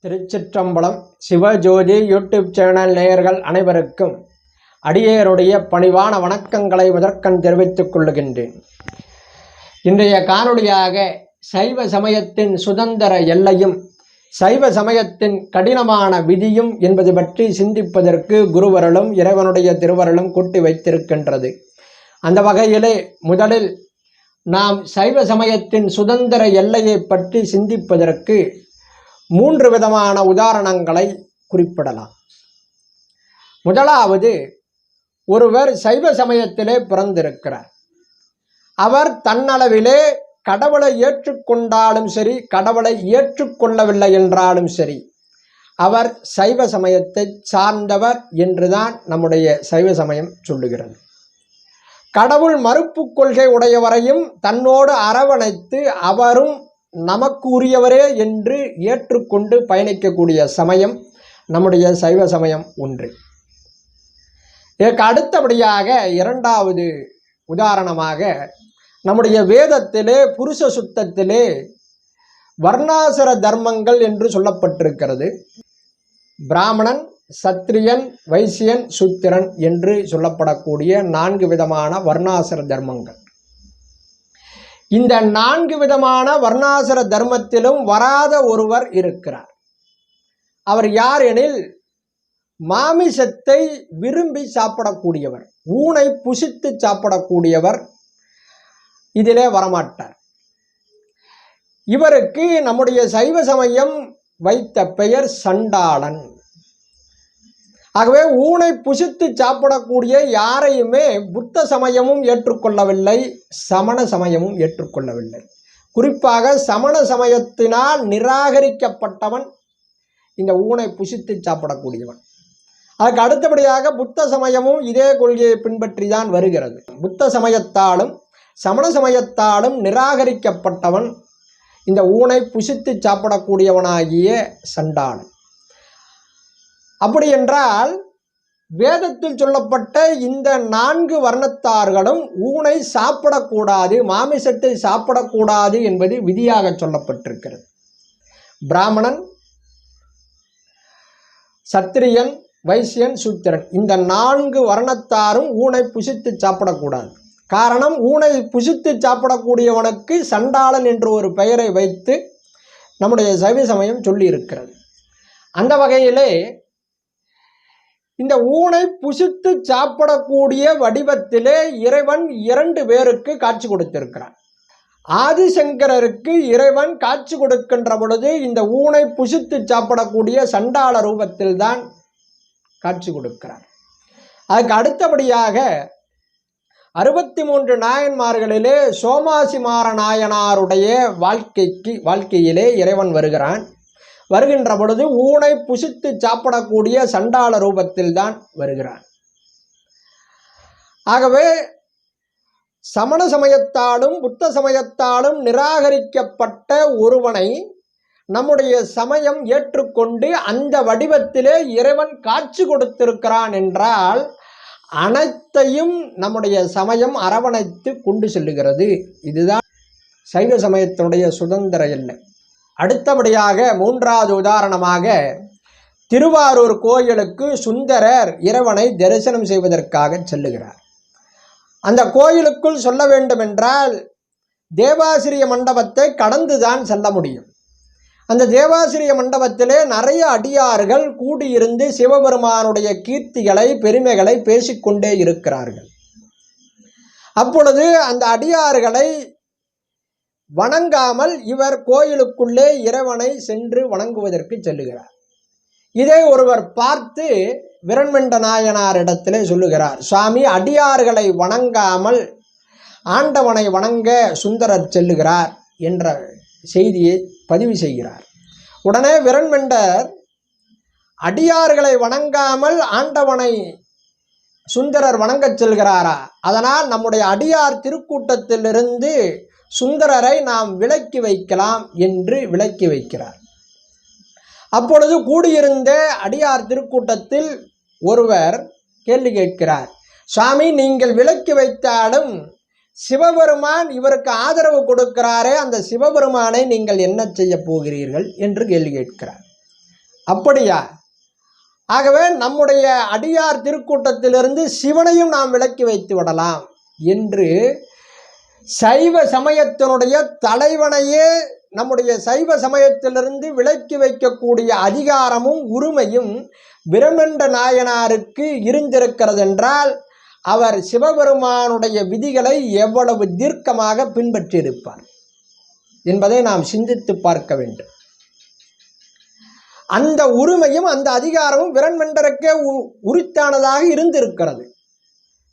திருச்சிற்றம்பலம் Sivajothi YouTube channel நேயர்கள் அனைவருக்கும் அடியேருடைய பணிவான வணக்கங்களை முதற்கண் தெரிவித்துக் கொள்ளுகின்றேன். இன்றைய காணொளியாக சைவ சமயத்தின் சுதந்திர எல்லையும் சைவ சமயத்தின் கடினமான விதியும் என்பது பற்றி சிந்திப்பதற்கு குருவருளும் இறைவனுடைய திருவருளும் கூட்டி வைத்திருக்கின்றது. அந்த வகையிலே முதலில் நாம் சைவ சமயத்தின் சுதந்திர எல்லையை பற்றி சிந்திப்பதற்கு 3 விதமான உதாரணங்களை குறிப்பிடலாம். முதலாவது, ஒருவர் சைவ சமயத்திலே பிறந்திருக்கிறார். அவர் தன்னளவிலே கடவுளை ஏற்றுக்கொண்டாலும் சரி, கடவுளை ஏற்றுக்கொள்ளவில்லை என்றாலும் சரி, அவர் சைவ சமயத்தை சார்ந்தவர் என்றுதான் நம்முடைய சைவ சமயம் சொல்லுகிறது. கடவுள் மறுப்பு கொள்கை உடையவரையும் தன்னோடு அரவணைத்து அவரும் நமக்கு உரியவரே என்று ஏற்றுக்கொண்டு பயணிக்கக்கூடிய சமயம் நம்முடைய சைவ சமயம் ஒன்று. இதற்கு அடுத்தபடியாக இரண்டாவது உதாரணமாக, நம்முடைய வேதத்திலே புருஷ சுத்தத்திலே வர்ணாசிர தர்மங்கள் என்று சொல்லப்பட்டிருக்கிறது. பிராமணன், சத்திரியன், வைசியன், சூத்திரன் என்று சொல்லப்படக்கூடிய 4 விதமான வர்ணாசிர தர்மங்கள். இந்த 4 விதமான வர்ணாசிர தர்மத்திலும் வராத ஒருவர் இருக்கிறார். அவர் யார் எனில், மாமிசத்தை விரும்பி சாப்பிடக்கூடியவர், ஊனை புசித்து சாப்பிடக்கூடியவர் இதிலே வரமாட்டார். இவருக்கு நம்முடைய சைவ சமயம் வைத்த பெயர் சண்டாளன். ஆகவே ஊனை புசித்து சாப்பிடக்கூடிய யாரையுமே புத்த சமயமும் ஏற்றுக்கொள்ளவில்லை, சமண சமயமும் ஏற்றுக்கொள்ளவில்லை. குறிப்பாக சமண சமயத்தினால் நிராகரிக்கப்பட்டவன் இந்த ஊனை புசித்து சாப்பிடக்கூடியவன். அதுக்கு அடுத்தபடியாக புத்த சமயமும் இதே கொள்கையை பின்பற்றி தான் வருகிறது. புத்த சமயத்தாலும் சமண சமயத்தாலும் நிராகரிக்கப்பட்டவன் இந்த ஊனை புசித்து சாப்பிடக்கூடியவனாகிய சண்டாளன். அப்படி என்றால் வேதத்தில் சொல்லப்பட்ட இந்த 4 வர்ணத்தார்களும் ஊனை சாப்பிடக்கூடாது, மாமிசத்தை சாப்பிடக்கூடாது என்பது விதியாக சொல்லப்பட்டிருக்கிறது. பிராமணன், சத்திரியன், வைசியன், சூத்திரன் இந்த 4 வர்ணத்தாரும் ஊனை புசித்து சாப்பிடக்கூடாது. காரணம், ஊனை புசித்து சாப்பிடக்கூடியவனுக்கு சண்டாளன் என்று ஒரு பெயரை வைத்து நம்முடைய சைவ சமயம் சொல்லி இருக்கிறது. அந்த வகையிலே இந்த ஊனை புசித்து சாப்பிடக்கூடிய வடிவத்திலே இறைவன் 2 பேருக்கு காட்சி கொடுத்திருக்கிறார். ஆதிசங்கரருக்கு இறைவன் காட்சி கொடுக்கின்ற பொழுது இந்த ஊனை புசித்து சாப்பிடக்கூடிய சண்டாள ரூபத்தில் தான் காட்சி கொடுக்கிறார். அதுக்கு அடுத்தபடியாக 63 நாயன்மார்களிலே சோமாசிமார நாயனாருடைய வாழ்க்கையிலே இறைவன் வருகின்ற பொழுது ஊனை புசித்து சாப்பிடக்கூடிய சண்டாள ரூபத்தில் தான் வருகிறான். ஆகவே சமண சமயத்தாலும் புத்த சமயத்தாலும் நிராகரிக்கப்பட்ட ஒருவனை நம்முடைய சமயம் ஏற்றுக்கொண்டு அந்த வடிவத்திலே இறைவன் காட்சி கொடுத்திருக்கிறான் என்றால் அனைத்தையும் நம்முடைய சமயம் அரவணைத்து கொண்டு செல்லுகிறது. இதுதான் சைவ சமயத்தினுடைய சுதந்திர எல்லை. அடுத்தபடியாக 3வது உதாரணமாக, திருவாரூர் கோயிலுக்கு சுந்தரர் இறைவனை தரிசனம் செய்வதற்காக செல்லுகிறார். அந்த கோயிலுக்குள் சொல்ல வேண்டுமென்றால் தேவாசிரிய மண்டபத்தை கடந்துதான் செல்ல முடியும். அந்த தேவாசிரிய மண்டபத்திலே நிறைய அடியார்கள் கூடியிருந்து சிவபெருமானுடைய கீர்த்திகளை, பெருமைகளை பேசிக்கொண்டே இருக்கிறார்கள். அப்பொழுது அந்த அடியார்களை வணங்காமல் இவர் கோயிலுக்குள்ளே இறைவனை சென்று வணங்குவதற்கு செல்லுகிறார். இதை ஒருவர் பார்த்து விரண்மண்ட நாயனாரிடத்திலே சொல்லுகிறார், சுவாமி, அடியார்களை வணங்காமல் ஆண்டவனை வணங்க சுந்தரர் செல்லுகிறார் என்ற செய்தியை பதிவு செய்கிறார். உடனே விரண்மண்டர், அடியார்களை வணங்காமல் ஆண்டவனை சுந்தரர் வணங்கச் செல்கிறாரா? அதனால் நம்முடைய அடியார் திருக்கூட்டத்திலிருந்து சுந்தரரை நாம் விலக்கி வைக்கலாம் என்று விலக்கி வைக்கிறார். அப்பொழுது கூடியிருந்த அடியார் திருக்கூட்டத்தில் ஒருவர் கேள்வி கேட்கிறார், சுவாமி, நீங்கள் விலக்கி வைத்தாலும் சிவபெருமான் இவருக்கு ஆதரவு கொடுக்கிறாரே, அந்த சிவபெருமானை நீங்கள் என்ன செய்ய போகிறீர்கள் என்று கேள்வி கேட்கிறார். அப்படியா? ஆகவே நம்முடைய அடியார் திருக்கூட்டத்திலிருந்து சிவனையும் நாம் விலக்கி வைத்து விடலாம் என்று சைவ சமயத்தினுடைய தலைவனையே நம்முடைய சைவ சமயத்திலிருந்து விலக்கி வைக்கக்கூடிய அதிகாரமும் உரிமையும் பிரம்மண்ட நாயனாருக்கு இருந்திருக்கிறது என்றால் அவர் சிவபெருமானுடைய விதிகளை எவ்வளவு தீர்க்கமாக பின்பற்றியிருப்பார் என்பதை நாம் சிந்தித்து பார்க்க வேண்டும். அந்த உரிமையும் அந்த அதிகாரமும் விரண்மண்டருக்கே உரித்தானதாக இருந்திருக்கிறது.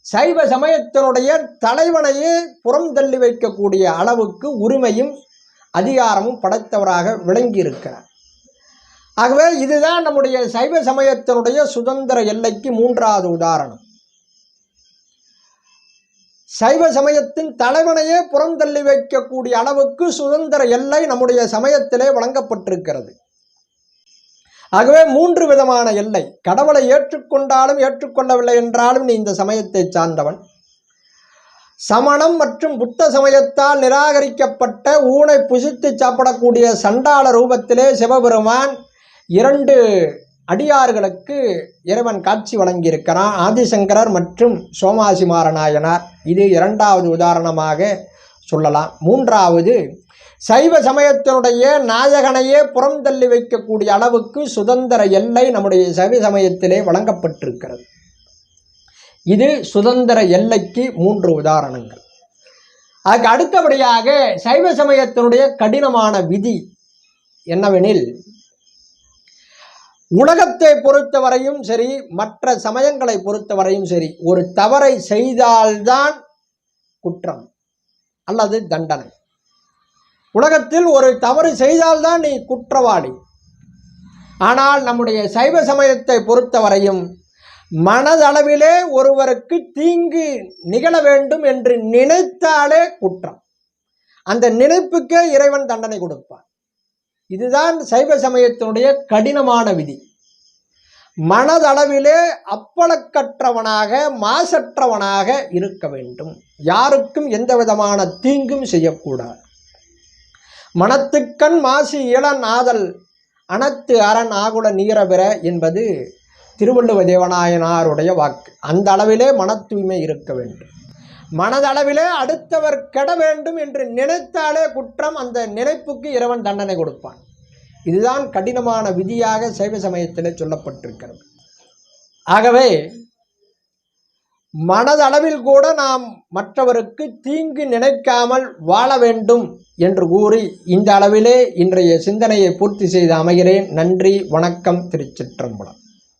சைவ சமயத்தினுடைய தலைவனையே புறம் தள்ளி வைக்கக்கூடிய அளவுக்கு உரிமையும் அதிகாரமும் படைத்தவராக விளங்கியிருக்கிறார். ஆகவே இதுதான் நம்முடைய சைவ சமயத்தினுடைய சுதந்திர எல்லைக்கு மூன்றாவது உதாரணம். சைவ சமயத்தின் தலைவனையே புறந்தள்ளி வைக்கக்கூடிய அளவுக்கு சுதந்திர எல்லை நம்முடைய சமயத்திலே வழங்கப்பட்டிருக்கிறது. ஆகவே மூன்று விதமான எல்லை. கடவுளை ஏற்றுக்கொண்டாலும் ஏற்றுக்கொள்ளவில்லை என்றாலும் நீ இந்த சமயத்தை சார்ந்தவன். சமணம் மற்றும் புத்த சமயத்தால் நிராகரிக்கப்பட்ட ஊனை புசித்து சாப்பிடக்கூடிய சண்டாள ரூபத்திலே சிவபெருமான் 2 அடியார்களுக்கு இறைவன் காட்சி வழங்கியிருக்கிறான், ஆதிசங்கரர் மற்றும் சோமாசிமார நாயனார். இது 2வது உதாரணமாக சொல்லலாம். 3வது, சைவ சமயத்தினுடைய நாயகனையே புறம் தள்ளி வைக்கக்கூடிய அளவுக்கு சுதந்திர எல்லை நம்முடைய சைவ சமயத்திலே வழங்கப்பட்டிருக்கிறது. இது சுதந்திர எல்லைக்கு 3 உதாரணங்கள். அதுக்கு அடுத்தபடியாக சைவ சமயத்தினுடைய கடினமான விதி என்னவெனில், உலகத்தை பொறுத்தவரையும் சரி, மற்ற சமயங்களை பொறுத்தவரையும் சரி, ஒரு தவறை செய்தால்தான் குற்றம் அல்லது தண்டனை. உலகத்தில் ஒரு தவறு செய்தால்தான் நீ குற்றவாளி. ஆனால் நம்முடைய சைவ சமயத்தை பொறுத்தவரையும் மனதளவிலே ஒருவருக்கு தீங்கு நிகழ வேண்டும் என்று நினைத்தாலே குற்றம். அந்த நினைப்புக்கே இறைவன் தண்டனை கொடுப்பான். இதுதான் சைவ சமயத்தினுடைய கடினமான விதி. மனதளவிலே அப்பளக்கற்றவனாக மாசற்றவனாக இருக்க வேண்டும். யாருக்கும் எந்த விதமான தீங்கும் செய்யக்கூடாது. மனத்துக்கண் மாசு இளன் ஆதல் அனத்து அரண் ஆகுல நீரபெற என்பது திருவள்ளுவ தேவநாயனாருடைய வாக்கு. அந்த அளவிலே மன தூய்மை இருக்க வேண்டும். மனதளவிலே அடுத்தவர் கெட வேண்டும் என்று நினைத்தாலே குற்றம். அந்த நினைப்புக்கு இறைவன் தண்டனை கொடுப்பான். இதுதான் கடினமான விதியாக சைவ சமயத்திலே சொல்லப்பட்டிருக்கிறது. ஆகவே மனதளவில் கூட நாம் மற்றவருக்கு தீங்கு நினைக்காமல் வாழ வேண்டும் என்று கூறி இந்த அளவிலே இன்றைய சிந்தனையை பூர்த்தி செய்து அமைகிறேன். நன்றி, வணக்கம். திருச்சிற்றம்பலம்.